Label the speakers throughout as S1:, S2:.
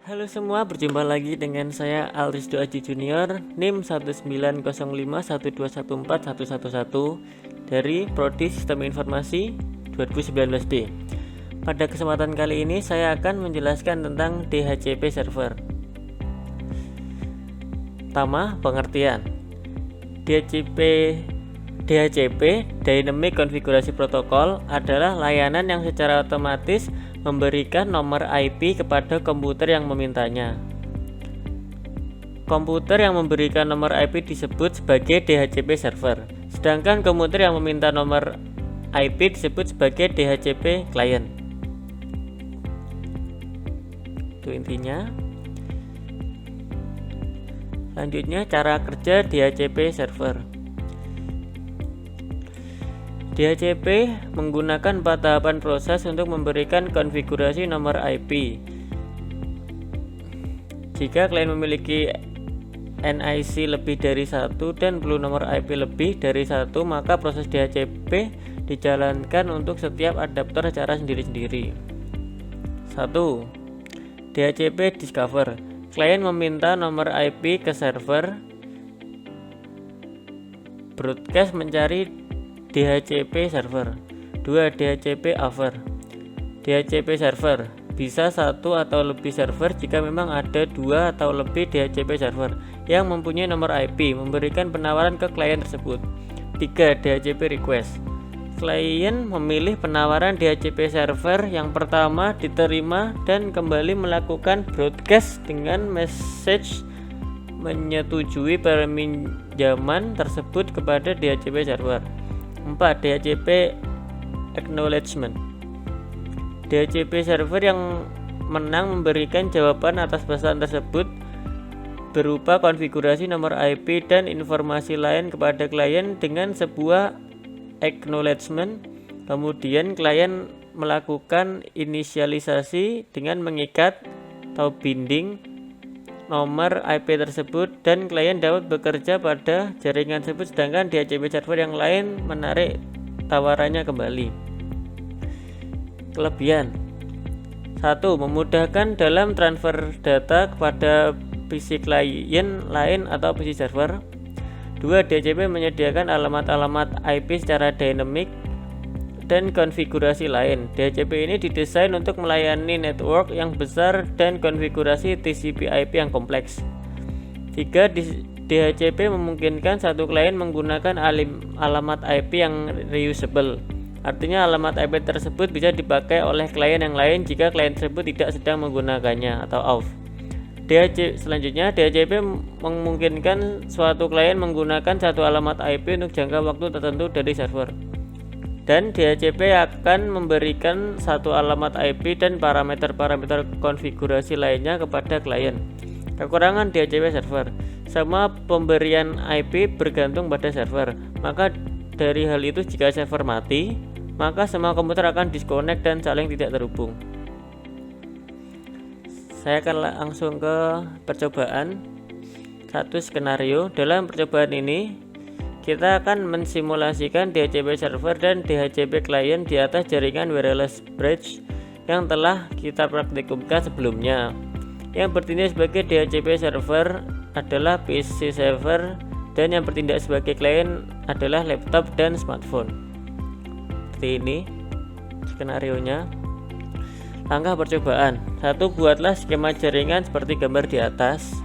S1: Halo semua, berjumpa lagi dengan saya Alrisdo Aji Junior, NIM 19051214111 dari Prodi Sistem Informasi 2019B. Pada kesempatan kali ini saya akan menjelaskan tentang DHCP server. Pertama, pengertian. DHCP Dynamic Configurasi Protocol adalah layanan yang secara otomatis memberikan nomor IP kepada komputer yang memintanya. Komputer yang memberikan nomor IP disebut sebagai DHCP server, sedangkan komputer yang meminta nomor IP disebut sebagai DHCP client. Itu intinya. Selanjutnya, cara kerja DHCP server. DHCP menggunakan 4 tahapan proses untuk memberikan konfigurasi nomor IP. Jika klien memiliki NIC lebih dari 1 dan perlu nomor IP lebih dari 1, maka proses DHCP dijalankan untuk setiap adaptor secara sendiri-sendiri. 1. DHCP discover. Klien meminta nomor IP ke server. Broadcast mencari DHCP server. 2. DHCP offer. DHCP server bisa 1 atau lebih server jika memang ada 2 atau lebih DHCP server yang mempunyai nomor IP, memberikan penawaran ke klien tersebut. 3. DHCP request. Klien memilih penawaran DHCP server yang pertama diterima dan kembali melakukan broadcast dengan message menyetujui peminjaman tersebut kepada DHCP server. 4. DHCP acknowledgement. DHCP server yang menang memberikan jawaban atas pesan tersebut berupa konfigurasi nomor IP dan informasi lain kepada klien dengan sebuah acknowledgement. Kemudian klien melakukan inisialisasi dengan mengikat atau binding nomor IP tersebut dan klien dapat bekerja pada jaringan tersebut, sedangkan DHCP server yang lain menarik tawarannya kembali. Kelebihan. 1. Memudahkan dalam transfer data kepada PC klien lain atau PC server. 2. DHCP menyediakan alamat-alamat IP secara dynamic dan konfigurasi lain. DHCP ini didesain untuk melayani network yang besar dan konfigurasi TCP/IP yang kompleks. 3. DHCP memungkinkan satu klien menggunakan alamat IP yang reusable. Artinya alamat IP tersebut bisa dipakai oleh klien yang lain jika klien tersebut tidak sedang menggunakannya atau off. Selanjutnya, DHCP memungkinkan suatu klien menggunakan satu alamat IP untuk jangka waktu tertentu dari server. Dan DHCP akan memberikan satu alamat IP dan parameter-parameter konfigurasi lainnya kepada klien. Kekurangan DHCP server. Semua pemberian IP bergantung pada server. Maka dari hal itu, jika server mati, maka semua komputer akan disconnect dan saling tidak terhubung. Saya akan langsung ke percobaan. 1 skenario. Dalam percobaan ini kita akan mensimulasikan DHCP server dan DHCP client di atas jaringan wireless bridge yang telah kita praktikumkan sebelumnya. Yang bertindak sebagai DHCP server adalah PC server dan yang bertindak sebagai client adalah laptop dan smartphone. Seperti ini skenarionya. Langkah percobaan. 1. Buatlah skema jaringan seperti gambar di atas.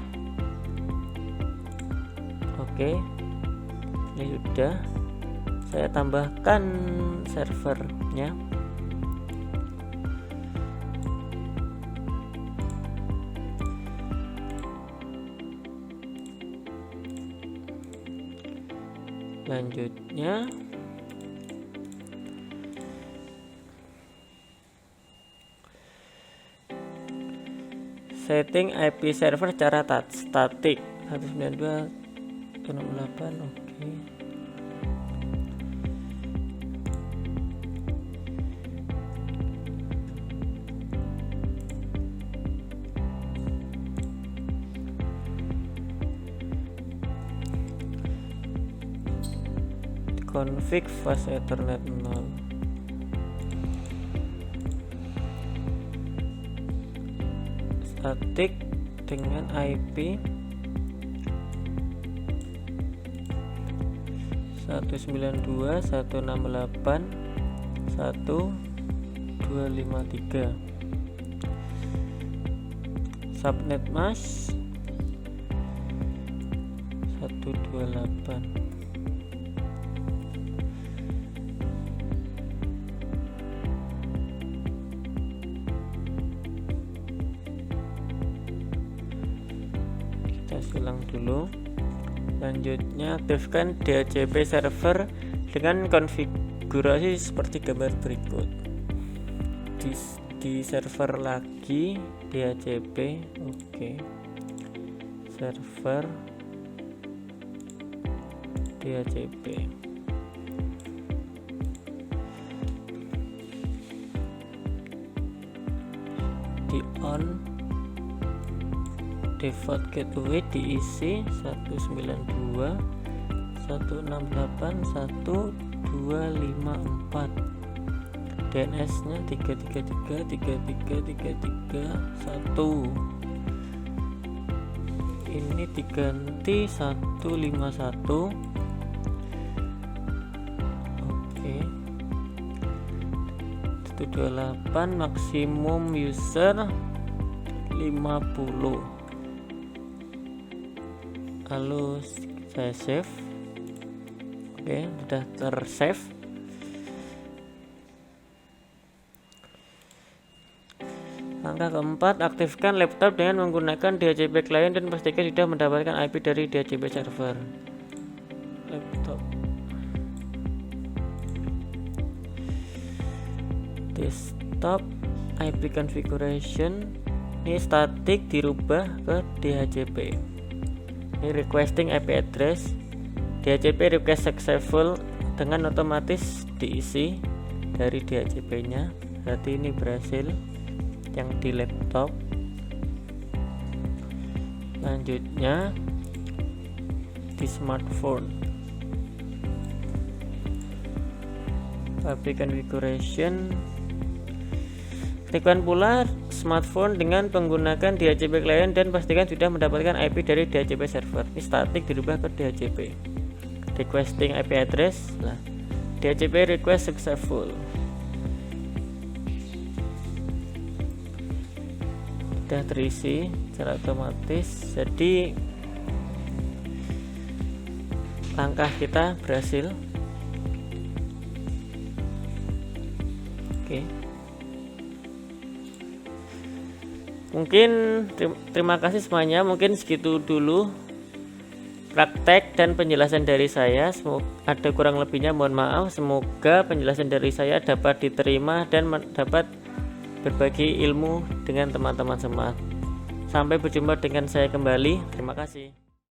S1: Oke. Ini sudah, saya tambahkan servernya. Selanjutnya setting IP server secara statik 192.168. Oke. Config fast ethernet 0. static dengan IP 192.168.1.253. Subnet mask 128. Kita ulang dulu. Selanjutnya aktifkan DHCP server dengan konfigurasi seperti gambar berikut. Di server lagi DHCP, oke. Server DHCP. Di on default gateway diisi 192.168.1.254. DNS nya 333.33.33.1. Ini diganti 151. Oke. 128 maksimum user 50. Lalu saya save. Oke, sudah tersave. Langkah keempat, aktifkan laptop dengan menggunakan DHCP client dan pastikan sudah mendapatkan IP dari DHCP server. Laptop desktop IP configuration, ini static dirubah ke DHCP. Ini requesting IP address, DHCP request successful, dengan otomatis diisi dari DHCP nya. Berarti ini berhasil yang di laptop. Selanjutnya di smartphone, public configuration, aktifkan pula smartphone dengan menggunakan DHCP client dan pastikan sudah mendapatkan IP dari DHCP server. Ini static dirubah ke DHCP. Requesting IP address, nah, DHCP request successful. Sudah terisi secara otomatis, jadi langkah kita berhasil. Oke. Mungkin terima kasih semuanya, mungkin segitu dulu praktek dan penjelasan dari saya. Semoga ada kurang lebihnya mohon maaf. Semoga penjelasan dari saya dapat diterima dan dapat berbagi ilmu dengan teman-teman semua. Sampai berjumpa dengan saya kembali. Terima kasih.